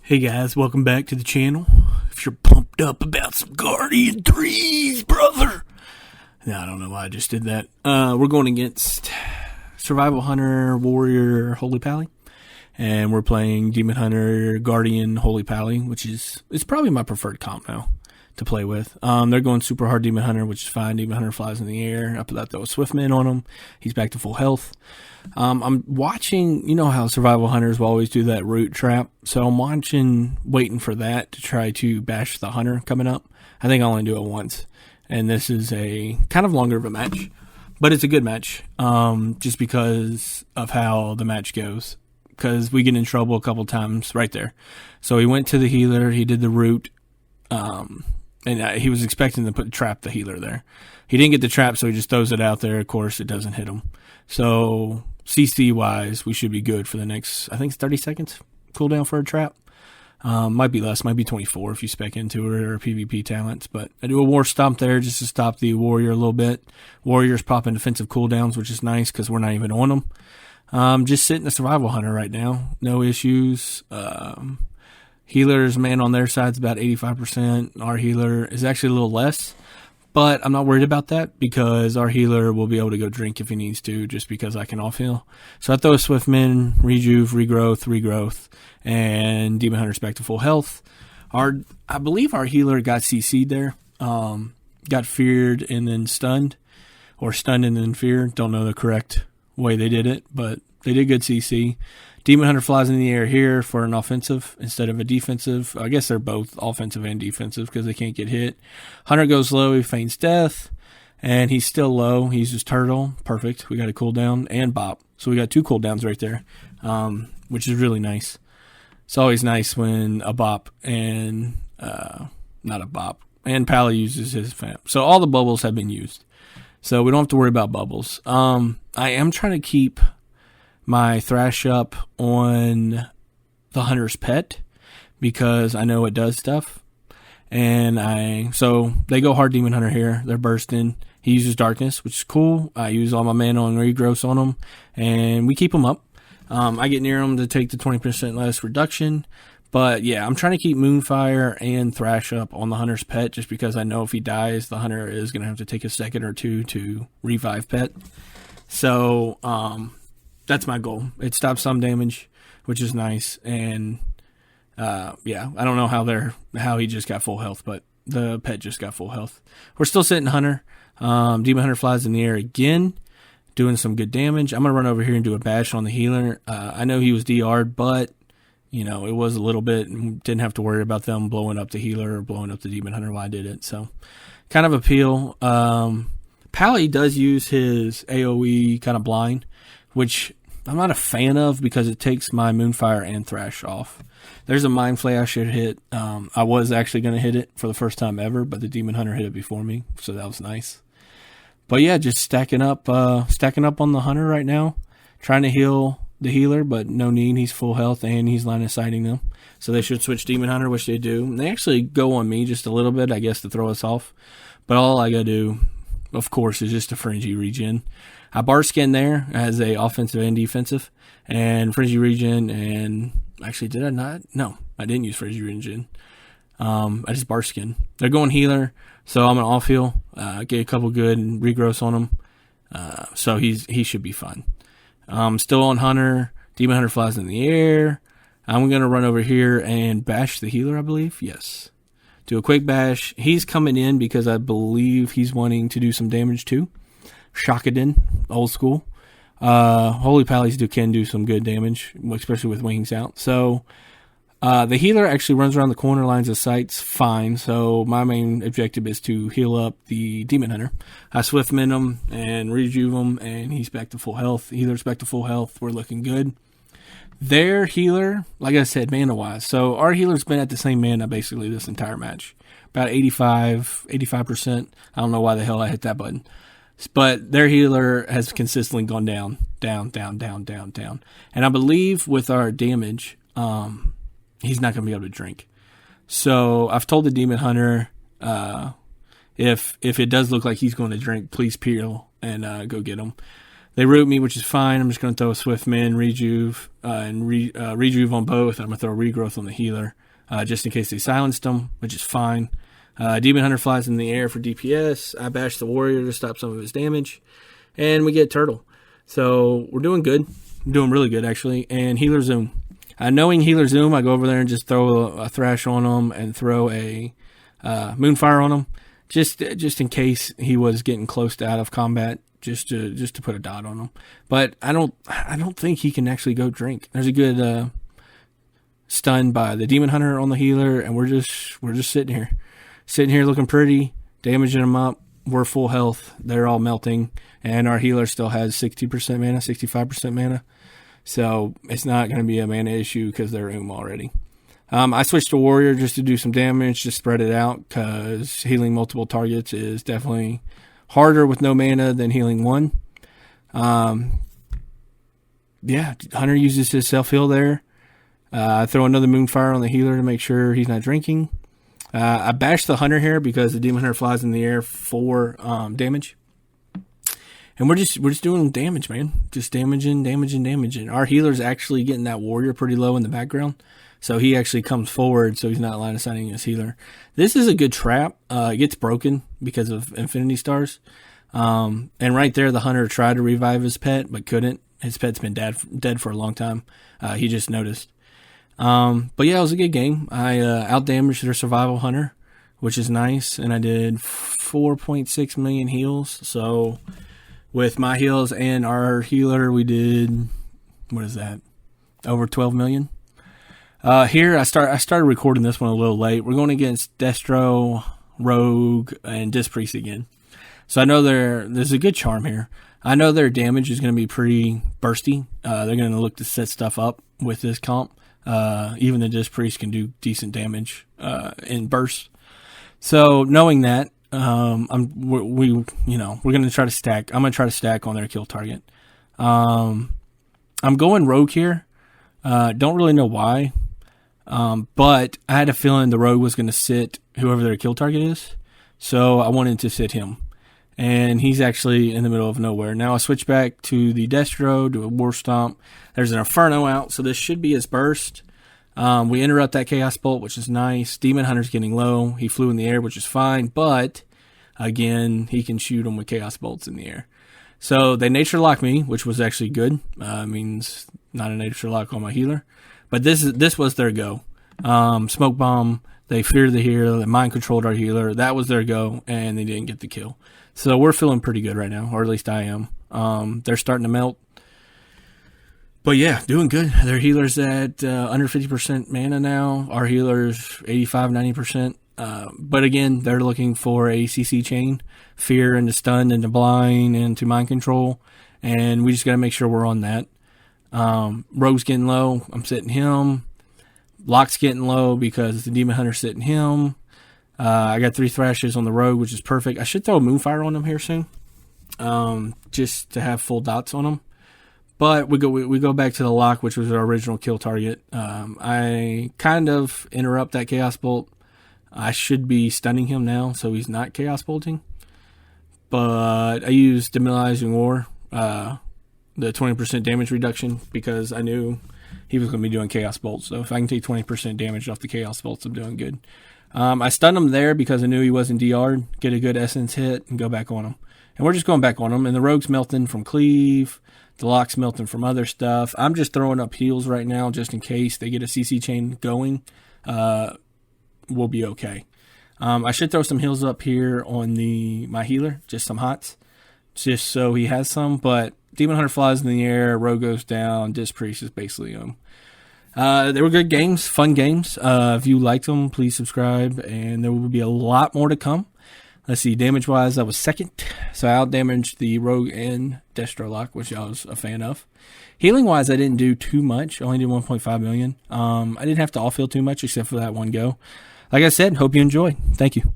Hey guys, welcome back to the channel. If you're pumped up about some Guardian 3's, brother. No, I don't know why I just did that. We're going against Survival Hunter, Warrior, Holy Pally. And we're playing Demon Hunter, Guardian, Holy Pally, which is it's probably my preferred comp now to play with. They're going super hard Demon Hunter, which is fine. Demon Hunter flies in the air. I put that though Swiftman on him. He's back to full health. I'm watching, you know how Survival Hunters will always do that root trap. So I'm watching, waiting for that to try to bash the Hunter coming up. I think I'll only do it once. And this is a kind of longer of a match. But it's a good match, just because of how the match goes. Because we get in trouble a couple times right there. So he went to the healer. He did the root. And he was expecting to trap the healer there. He didn't get the trap, so he just throws it out there. Of course, it doesn't hit him. So CC-wise, we should be good for the next, I think it's 30 seconds cooldown for a trap. Might be less, might be 24 if you spec into it or PvP talents. But I do a war stomp there just to stop the warrior a little bit. Warriors popping defensive cooldowns, which is nice because we're not even on them. Just sitting a survival hunter right now. No issues. Healers, man, on their side's about 85%. Our healer is actually a little less. But I'm not worried about that because our healer will be able to go drink if he needs to just because I can off heal. So I throw a Swiftman, Rejuve, Regrowth, and Demon Hunter's back to full health. I believe our healer got CC'd there. Got feared and then stunned. Or stunned and then feared. Don't know the correct way they did it, but they did good CC. Demon Hunter flies in the air here for an offensive instead of a defensive. I guess they're both offensive and defensive because they can't get hit. Hunter goes low. He feigns death. And he's still low. He uses Turtle. Perfect. We got a cooldown and Bop. So we got two cooldowns right there, which is really nice. It's always nice when a Bop and, not a Bop, and Pally uses his fam. So all the bubbles have been used. So we don't have to worry about bubbles. I am trying to keep my Thrash up on the Hunter's Pet because I know it does stuff. And so they go hard Demon Hunter here. They're bursting. He uses Darkness, which is cool. I use all my mana on Regrowth on him, and we keep him up. I get near him to take the 20% less reduction. But yeah, I'm trying to keep Moonfire and Thrash up on the Hunter's Pet just because I know if he dies, the Hunter is going to have to take a second or two to revive Pet. So, that's my goal. It stops some damage, which is nice. And, yeah, I don't know how he just got full health, but the pet just got full health. We're still sitting Hunter. Demon Hunter flies in the air again, doing some good damage. I'm going to run over here and do a bash on the healer. I know he was DR'd, but, you know, it was a little bit, didn't have to worry about them blowing up the healer or blowing up the Demon Hunter while I did it. So, kind of appeal. Pally does use his AoE kind of blind, which I'm not a fan of because it takes my Moonfire and Thrash off. There's a Mind Flay I should hit. I was actually going to hit it for the first time ever, but the Demon Hunter hit it before me, so that was nice. But yeah, just stacking up on the Hunter right now, trying to heal the healer, but no need. He's full health and he's line of sighting them. So they should switch Demon Hunter, which they do. And they actually go on me just a little bit, I guess, to throw us off. But all I got to do, of course, is just a Frenzy regen. I bar skin there as a offensive and defensive, and Frenzy regen, and actually, did I not? No, I didn't use Frenzy regen. I just bar skin. They're going healer, so I'm gonna off heal, get a couple good regrowths on him, so he should be fine. Still on Hunter. Demon Hunter flies in the air. I'm gonna run over here and bash the healer, I believe. Yes. Do a quick bash. He's coming in because I believe he's wanting to do some damage too. Shockadin, old school. Holy Pallies can do some good damage, especially with wings out. So the healer actually runs around the corner lines of sights fine. So my main objective is to heal up the Demon Hunter. I Swiftman him and rejuve him, and he's back to full health. Healer's back to full health. We're looking good. Their healer, like I said, mana-wise. So our healer's been at the same mana basically this entire match. About 85%. I don't know why the hell I hit that button. But their healer has consistently gone down. And I believe with our damage, he's not going to be able to drink. So I've told the Demon Hunter, if it does look like he's going to drink, please peel and go get him. They root me, which is fine. I'm just going to throw a Swift Min, Rejuve, and Rejuve on both. I'm going to throw Regrowth on the healer, just in case they silenced them, which is fine. Demon Hunter flies in the air for DPS. I bash the warrior to stop some of his damage. And we get Turtle. So we're doing good. We're doing really good, actually. And Healer Zoom. Knowing Healer Zoom, I go over there and just throw a Thrash on him and throw a Moonfire on him. Just in case he was getting close to out of combat. Just to put a dot on him. But I don't think he can actually go drink. There's a good stun by the Demon Hunter on the healer, and we're just sitting here looking pretty, damaging them up. We're full health. They're all melting, and our healer still has 60% mana, 65% mana. So it's not going to be a mana issue because they're already. I switched to warrior just to do some damage, just spread it out, because healing multiple targets is definitely harder with no mana than healing one. Hunter uses his self-heal there. I throw another Moonfire on the healer to make sure he's not drinking. I bash the Hunter here because the Demon Hunter flies in the air for damage. And we're just doing damage, man. Just damaging. Our healer's actually getting that warrior pretty low in the background. So he actually comes forward, so he's not line assigning his healer. This is a good trap. It gets broken because of Infinity Stars. And right there, the Hunter tried to revive his pet, but couldn't. His pet's been dead for a long time. He just noticed. But yeah, it was a good game. I outdamaged their Survival Hunter, which is nice. And I did 4.6 million heals. So with my heals and our healer, we did, what is that? Over 12 million. Here, I started recording this one a little late. We're going against Destro, Rogue, and Disc Priest again. So I know there's a good charm here. I know their damage is going to be pretty bursty. They're going to look to set stuff up with this comp. Even the Disc Priest can do decent damage in bursts. So knowing that, we're going to try to stack. I'm going to try to stack on their kill target. I'm going Rogue here. Don't really know why. But I had a feeling the Rogue was going to sit whoever their kill target is. So I wanted to sit him. And he's actually in the middle of nowhere. Now I switch back to the Destro, do a War Stomp. There's an Inferno out, so this should be his burst. We interrupt that Chaos Bolt, which is nice. Demon Hunter's getting low. He flew in the air, which is fine. But, again, he can shoot him with Chaos Bolts in the air. So they Nature Lock me, which was actually good. Means not a Nature Lock on my healer. But this was their go. Smoke Bomb, they feared the healer, they mind controlled our healer. That was their go, and they didn't get the kill. So we're feeling pretty good right now, or at least I am. They're starting to melt. But yeah, doing good. Their healer's at under 50% mana now. Our healer's 85, 90%. But again, they're looking for a CC chain. Fear into stun, into blind, into mind control. And we just got to make sure we're on that. Rogue's getting low. I'm sitting him. Lock's getting low because the Demon Hunter's sitting him. I got 3 Thrashes on the Rogue, which is perfect. I should throw a Moonfire on him here soon. Just to have full dots on him. But we go back to the Lock, which was our original kill target. I kind of interrupt that Chaos Bolt. I should be stunning him now, so he's not Chaos Bolting. But I used Demoralizing War, the 20% damage reduction, because I knew he was going to be doing Chaos Bolts. So if I can take 20% damage off the Chaos Bolts, I'm doing good. I stunned him there because I knew he wasn't DR'd, get a good Essence hit, and go back on him. And we're just going back on him. And the Rogue's melting from Cleave. The Lock's melting from other stuff. I'm just throwing up heals right now just in case they get a CC chain going. We'll be okay. I should throw some heals up here on my healer, just some hots, just so he has some. But Demon Hunter flies in the air, Rogue goes down, Disc Priest is basically they were good games, fun games. If you liked them, please subscribe, and there will be a lot more to come. Let's see, damage-wise, I was second, so I outdamaged the Rogue and Destro Lock, which I was a fan of. Healing-wise, I didn't do too much, only did 1.5 million. I didn't have to off-heal too much except for that one go. Like I said, hope you enjoyed. Thank you.